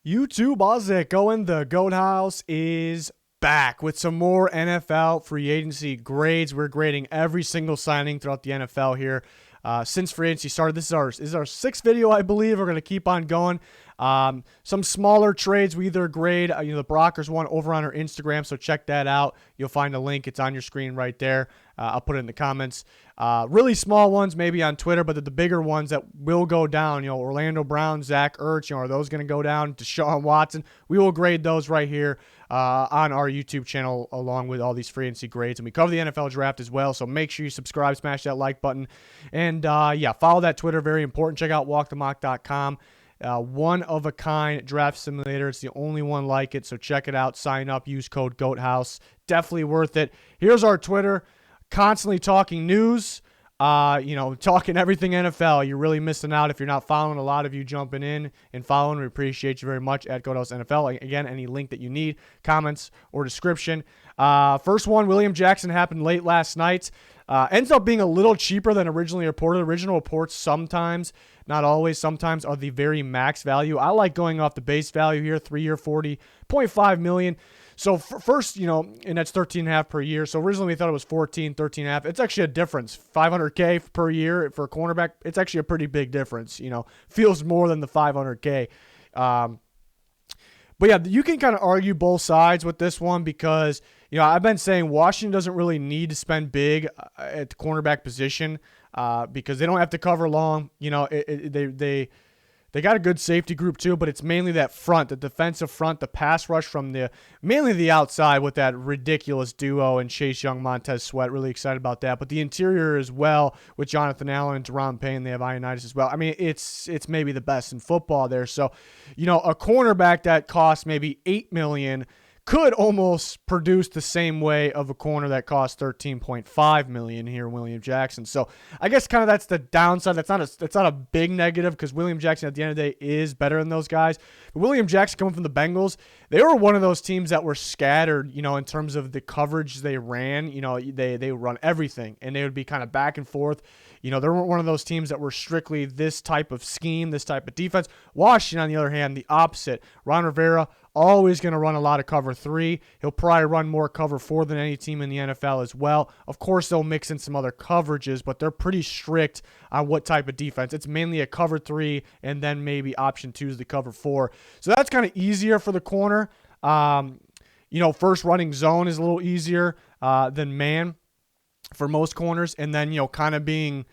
YouTube, how's it going? The Goat House is back with some more NFL free agency grades. We're grading every single signing throughout the NFL here since free agency started. This is our sixth video, I believe. We're going to keep on going. Some smaller trades we either grade. The Brockers one over on our Instagram, so check that out. You'll find a link. It's on your screen right there. I'll put it in the comments. Really small ones maybe on Twitter, but the bigger ones that will go down, Orlando Brown, Zach Ertz, are those going to go down? Deshaun Watson, we will grade those right here on our YouTube channel along with all these free agency grades. And we cover the NFL draft as well, so make sure you subscribe, smash that like button. And, follow that Twitter, very important. Check out walkthemock.com. One-of-a-kind draft simulator. It's the only one like it, so check it out. Sign up, use code GOATHOUSE. Definitely worth it. Here's our Twitter. Constantly talking news, talking everything NFL. You're really missing out if you're not following. A lot of you jumping in and following. We appreciate you very much at GoatHouse NFL. Again, any link that you need, comments or description. First one, William Jackson, happened late last night. Ends up being a little cheaper than originally reported. Original reports sometimes, not always, sometimes are the very max value. I like going off the base value here, 3-year, $40.5 million. So first, and that's 13.5 per year. So originally we thought it was 14, 13.5. It's actually a difference. $500K per year for a cornerback. It's actually a pretty big difference. Feels more than the $500K. But yeah, you can kind of argue both sides with this one because, I've been saying Washington doesn't really need to spend big at the cornerback position because they don't have to cover long. They got a good safety group too, but it's mainly that front, the defensive front, the pass rush from mainly the outside with that ridiculous duo and Chase Young, Montez Sweat. Really excited about that. But the interior as well with Jonathan Allen and Deron Payne, they have Ioannidis as well. I mean, it's maybe the best in football there. So, a cornerback that costs maybe $8 million could almost produce the same way of a corner that costs $13.5 million here, William Jackson. So I guess kind of that's the downside. That's not a big negative because William Jackson at the end of the day is better than those guys. But William Jackson coming from the Bengals, they were one of those teams that were scattered, in terms of the coverage they ran. They would run everything and they would be kind of back and forth. They weren't one of those teams that were strictly this type of scheme, this type of defense. Washington, on the other hand, the opposite. Ron Rivera, always going to run a lot of cover 3. He'll probably run more cover 4 than any team in the NFL as well. Of course, they'll mix in some other coverages, but they're pretty strict on what type of defense. It's mainly a cover 3, and then maybe option 2 is the cover 4. So that's kind of easier for the corner. First running zone is a little easier than man for most corners, and then, kind of being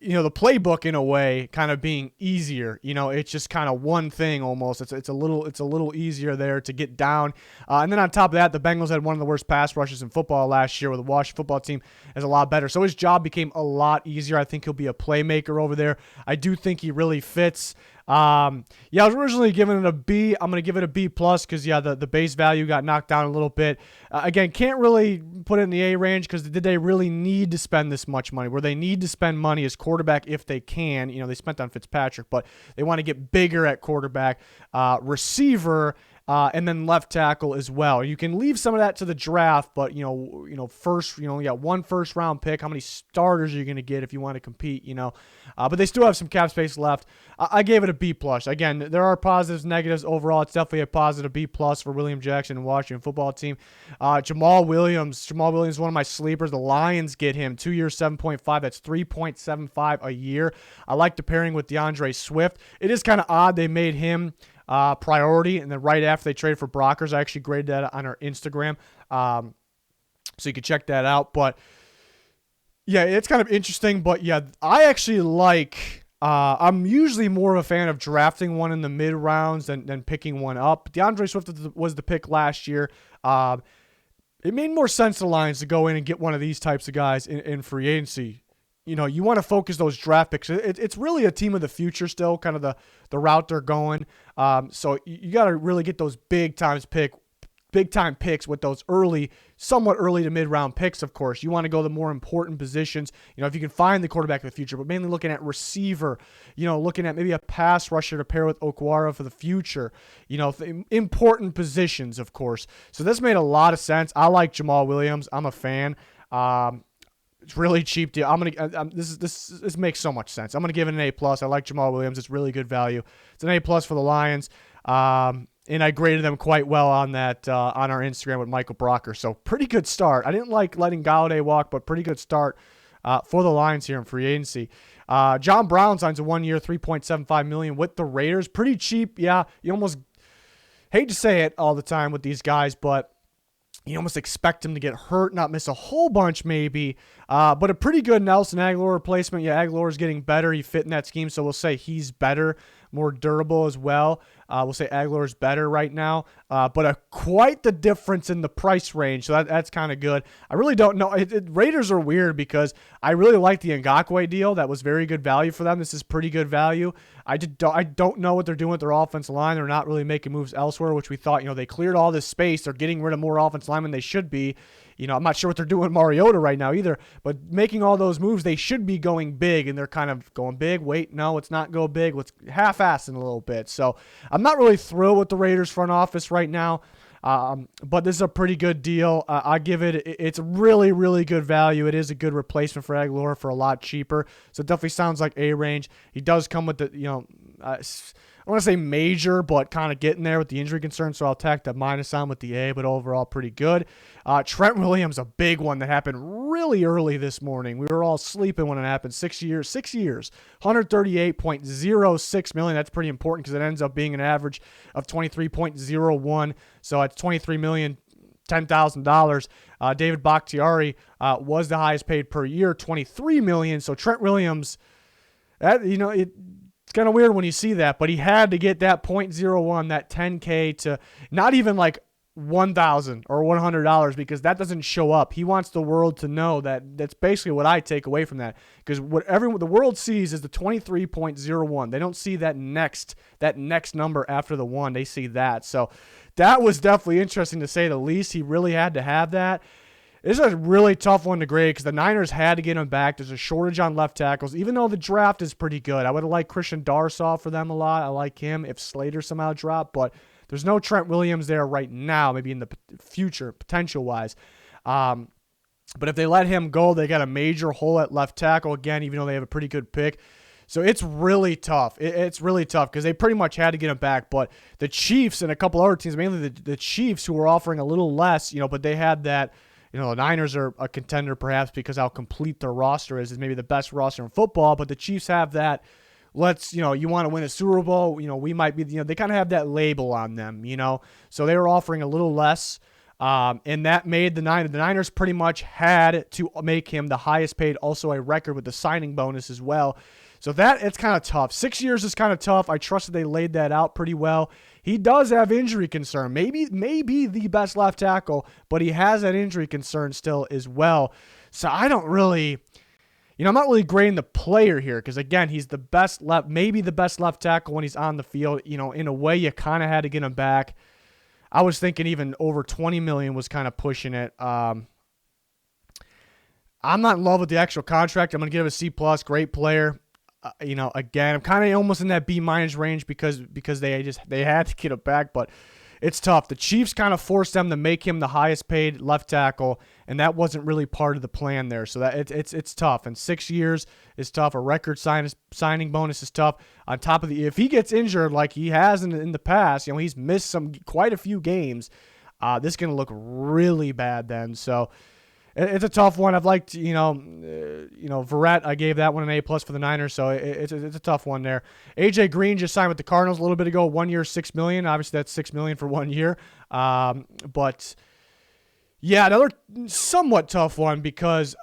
the playbook in a way kind of being easier. It's just kind of one thing almost. It's a little easier there to get down. And then on top of that, the Bengals had one of the worst pass rushes in football last year, with the Washington football team is a lot better. So his job became a lot easier. I think he'll be a playmaker over there. I do think he really fits. I was originally giving it a B. I'm going to give it a B plus because, the base value got knocked down a little bit. Again, can't really put it in the A range because did they really need to spend this much money? Where they need to spend money as quarterback if they can. They spent on Fitzpatrick, but they want to get bigger at quarterback, receiver, and then left tackle as well. You can leave some of that to the draft, but first, you got one first round pick. How many starters are you going to get if you want to compete? But they still have some cap space left. I gave it a B plus. Again, there are positives, negatives. Overall, it's definitely a positive B plus for William Jackson and Washington football team. Jamaal Williams is one of my sleepers. The Lions get him 2 years, 7.5. That's 3.75 a year. I like the pairing with DeAndre Swift. It is kind of odd they made him priority, and then right after they traded for Brockers. I actually graded that on our Instagram, so you can check that out. But yeah, it's kind of interesting. But yeah, I actually like. I'm usually more of a fan of drafting one in the mid rounds than picking one up. DeAndre Swift was the pick last year. It made more sense to the Lions to go in and get one of these types of guys in free agency. You want to focus those draft picks. It's really a team of the future still, kind of the route they're going. So you got to really get those big time picks with those somewhat early to mid round picks. Of course, you want to go the more important positions. If you can find the quarterback of the future, but mainly looking at receiver. Looking at maybe a pass rusher to pair with Okwara for the future. Important positions, of course. So this made a lot of sense. I like Jamaal Williams. I'm a fan. It's really cheap deal. This makes so much sense. I'm gonna give it an A plus. I like Jamaal Williams. It's really good value. It's an A plus for the Lions. And I graded them quite well on that on our Instagram with Michael Brocker. So pretty good start. I didn't like letting Galladay walk, but pretty good start for the Lions here in free agency. John Brown signs a 1 year, $3.75 million with the Raiders. Pretty cheap. Yeah, you almost hate to say it all the time with these guys, but you almost expect him to get hurt, not miss a whole bunch maybe. But a pretty good Nelson Aguilar replacement. Yeah, Aguilar's getting better. He fit in that scheme, so we'll say he's better, more durable as well. We'll say Aguilar's better right now. But quite the difference in the price range, so that's kind of good. I really don't know. Raiders are weird because I really like the Ngakoue deal. That was very good value for them. This is pretty good value. I don't know what they're doing with their offensive line. They're not really making moves elsewhere, which we thought, they cleared all this space. They're getting rid of more offensive linemen than they should be. I'm not sure what they're doing with Mariota right now either, but making all those moves, they should be going big, and they're kind of going big. Wait, no, let's not go big. Let's half-ass in a little bit. So I'm not really thrilled with the Raiders front office right now, but this is a pretty good deal. I give it's really, really good value. It is a good replacement for Aguilar for a lot cheaper, so it definitely sounds like A-range. He does come with the, I want to say major, but kind of getting there with the injury concern, so I'll tack the minus on with the A, but overall pretty good. Trent Williams, a big one that happened really early this morning. We were all sleeping when it happened. 6 years, $138.06 million. That's pretty important because it ends up being an average of 23.01, so it's $23 million. $10,000. David Bakhtiari was the highest paid per year, $23 million. So Trent Williams, it's kind of weird when you see that, but he had to get that .01, that $10K to not even like $1,000 or $100 because that doesn't show up. He wants the world to know that. That's basically what I take away from that, because what the world sees is the 23.01. They don't see that next number after the 1. They see that. So that was definitely interesting to say the least. He really had to have that. This is a really tough one to grade because the Niners had to get him back. There's a shortage on left tackles, even though the draft is pretty good. I would have liked Christian Darsaw for them a lot. I like him if Slater somehow dropped, but there's no Trent Williams there right now, maybe in the future, potential-wise. But if they let him go, they got a major hole at left tackle again, even though they have a pretty good pick. So it's really tough. It's really tough because they pretty much had to get him back. But the Chiefs and a couple other teams, mainly the Chiefs, who were offering a little less, but they had that. The Niners are a contender perhaps because how complete their roster is maybe the best roster in football, but the Chiefs have that. You want to win a Super Bowl, we might be, they kind of have that label on them, so they were offering a little less, and that made the Niners pretty much had to make him the highest paid, also a record with the signing bonus as well. So it's kind of tough. 6 years is kind of tough. I trust that they laid that out pretty well. He does have injury concern. Maybe the best left tackle, but he has that injury concern still as well. So I don't really, I'm not really grading the player here because, again, he's the best maybe the best left tackle when he's on the field. In a way, you kind of had to get him back. I was thinking even over $20 million was kind of pushing it. I'm not in love with the actual contract. I'm going to give him a C+, great player. Again, I'm kind of almost in that B- range because they had to get it back, but it's tough. The Chiefs kind of forced them to make him the highest paid left tackle, and that wasn't really part of the plan there. So that it's tough. And 6 years is tough. A record signing bonus is tough. On top of if he gets injured like he has in the past, he's missed quite a few games. This is going to look really bad then. So. It's a tough one. I've liked, Verrett. I gave that one an A+ for the Niners, so it's a tough one there. AJ Green just signed with the Cardinals a little bit ago. 1 year, $6 million. Obviously, that's $6 million for 1 year. But yeah, another somewhat tough one because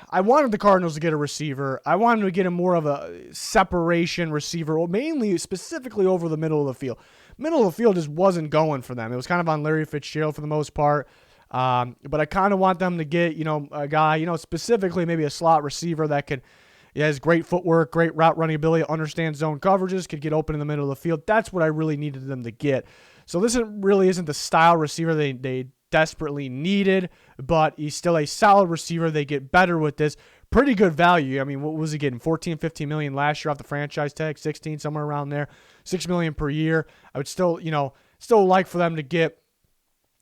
I wanted the Cardinals to get a receiver. I wanted to get him more of a separation receiver, mainly specifically over the middle of the field. Middle of the field just wasn't going for them. It was kind of on Larry Fitzgerald for the most part. But I kind of want them to get, a guy, specifically maybe a slot receiver that has great footwork, great route running ability, understands zone coverages, could get open in the middle of the field. That's what I really needed them to get. So this really isn't the style receiver they desperately needed, but he's still a solid receiver. They get better with this. Pretty good value. I mean, what was he getting? 14, 15 million last year off the franchise tag, 16, somewhere around there, $6 million per year. I would still like for them to get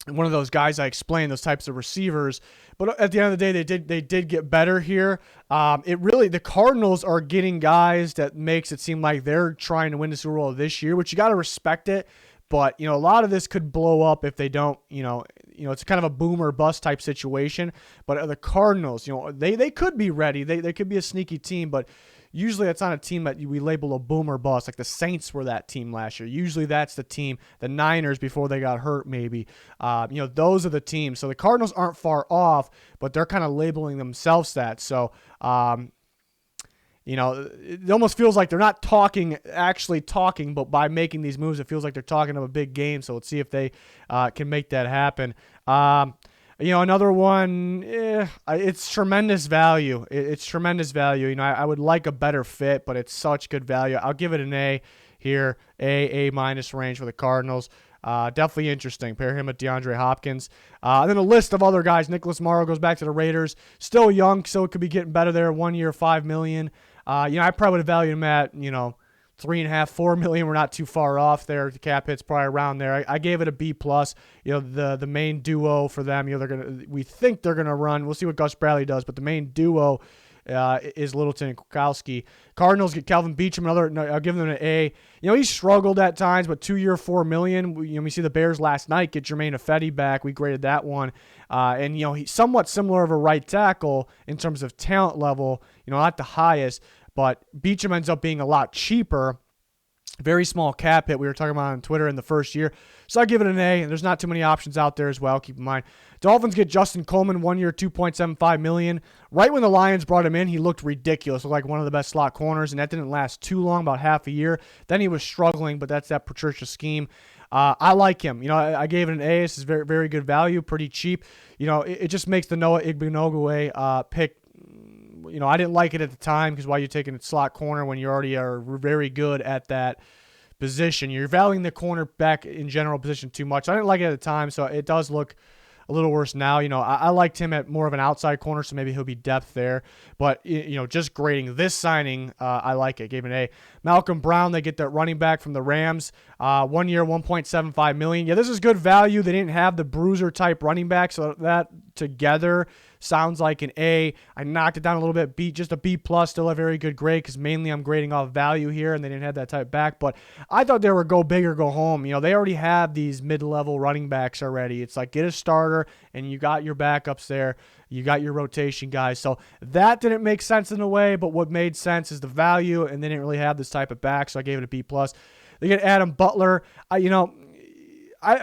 one of those guys I explained, those types of receivers. But at the end of the day, they did get better here. The Cardinals are getting guys that makes it seem like they're trying to win the Super Bowl this year, which you got to respect it. But, a lot of this could blow up if they don't, it's kind of a boom or bust type situation. But the Cardinals, they could be ready. They could be a sneaky team, but usually that's not a team that we label a boom or bust. Like the Saints were that team last year. Usually that's the team. The Niners before they got hurt, maybe. Those are the teams. So the Cardinals aren't far off, but they're kind of labeling themselves that. So, it almost feels like they're not actually talking, but by making these moves, it feels like they're talking of a big game. So let's see if they can make that happen. Another one, it's tremendous value. It's tremendous value. I would like a better fit, but it's such good value. I'll give it an A here, A minus range for the Cardinals. Definitely interesting. Pair him with DeAndre Hopkins. And then a list of other guys. Nicholas Morrow goes back to the Raiders. Still young, so it could be getting better there. 1 year, $5 million. I probably would have valued him at, $3.5, $4 million. We're not too far off there. The cap hit's probably around there. I gave it a B plus. The main duo for them. We think they're gonna run. We'll see what Gus Bradley does, but the main duo is Littleton and Kwiatkowski. Cardinals get Calvin Beachum. I'll give them an A. He struggled at times, but 2 year, $4 million. We see the Bears last night get Jermaine Ifedi back. We graded that one, and he's somewhat similar of a right tackle in terms of talent level. Not the highest. But Beachum ends up being a lot cheaper. Very small cap hit. We were talking about on Twitter in the first year. So I give it an A. There's not too many options out there as well. Keep in mind. Dolphins get Justin Coleman, 1 year, $2.75 million. Right when the Lions brought him in, he looked ridiculous. Looked like one of the best slot corners, and that didn't last too long, about half a year. Then he was struggling, but that's that Patricia scheme. I like him. I gave it an A. This is very, very good value, pretty cheap. It just makes the Noah Igbenogwe pick. I didn't like it at the time because why are you taking a slot corner when you already are very good at that position? You're valuing the cornerback in general position too much. I didn't like it at the time, so it does look a little worse now. I liked him at more of an outside corner, so maybe he'll be depth there. But, just grading this signing, I like it. Gave it an A. Malcolm Brown, they get that running back from the Rams. 1 year, $1.75 million. Yeah, this is good value. They didn't have the bruiser-type running back, so that together sounds like an A. I knocked it down a little bit. Just a B plus, still a very good grade because mainly I'm grading off value here, and they didn't have that type back. But I thought they were go big or go home. They already have these mid-level running backs already. It's like get a starter, and you got your backups there. You got your rotation guys. So that didn't make sense in a way, but what made sense is the value, and they didn't really have this type of back, so I gave it a B plus. They get Adam Butler. I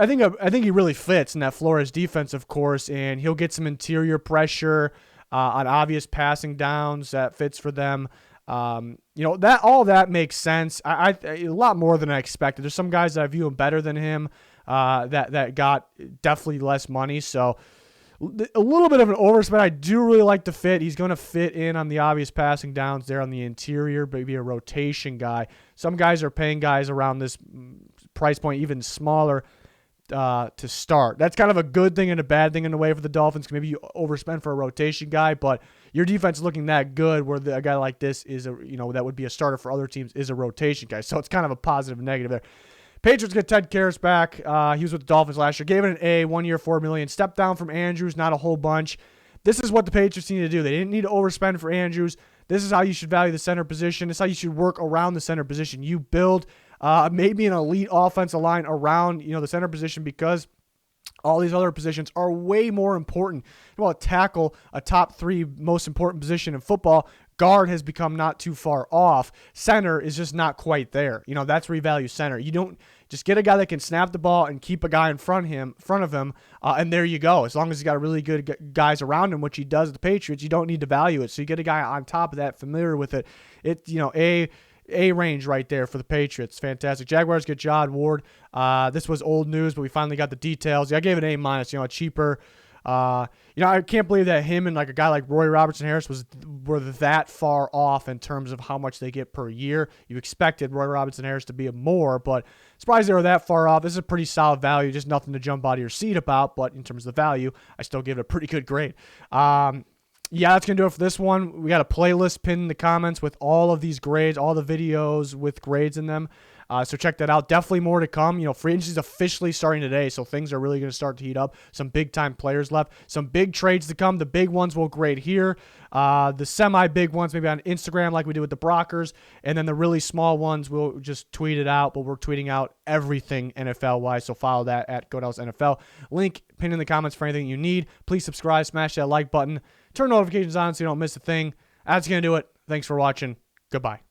think he really fits in that Flores defense, of course, and he'll get some interior pressure on obvious passing downs that fits for them. That all that makes sense. A lot more than I expected. There's some guys that I view him better than him that got definitely less money. So a little bit of an overspend. I do really like the fit. He's going to fit in on the obvious passing downs there on the interior, but be a rotation guy. Some guys are paying guys around this price point, even smaller, to start. That's kind of a good thing and a bad thing in a way for the Dolphins. Maybe you overspend for a rotation guy, but your defense is looking that good where a guy like this is that would be a starter for other teams is a rotation guy. So it's kind of a positive and negative there. Patriots get Ted Karras back. He was with the Dolphins last year. Gave it an A, 1 year, $4 million. Stepped down from Andrews, not a whole bunch. This is what the Patriots need to do. They didn't need to overspend for Andrews. This is how you should value the center position. This is how you should work around the center position. You build maybe an elite offensive line around the center position because all these other positions are way more important. Tackle, a top 3 most important position in football. Guard has become not too far off. Center is just not quite there. That's where you value center. You don't just get a guy that can snap the ball and keep a guy in front of him, and there you go. As long as he's got really good guys around him, which he does at the Patriots, you don't need to value it. So you get a guy on top of that, familiar with it. A range right there for the Patriots. Fantastic. Jaguars get Jod Ward. This was old news, but we finally got the details. I gave it A minus. A cheaper. I can't believe that him and a guy like Roy Robertson Harris were that far off in terms of how much they get per year. You expected Roy Robertson Harris to be more, but surprised they were that far off. This is a pretty solid value, just nothing to jump out of your seat about. But in terms of the value, I still give it a pretty good grade. Yeah, that's going to do it for this one. We got a playlist pinned in the comments with all of these grades, all the videos with grades in them. So check that out. Definitely more to come. Free agency is officially starting today, so things are really going to start to heat up. Some big-time players left. Some big trades to come. The big ones will grade here. The semi-big ones maybe on Instagram like we did with the Brockers. And then the really small ones, we'll just tweet it out. But we're tweeting out everything NFL-wise, so follow that at GoDallasNFL. Link pinned in the comments for anything you need. Please subscribe, smash that like button. Turn notifications on so you don't miss a thing. That's going to do it. Thanks for watching. Goodbye.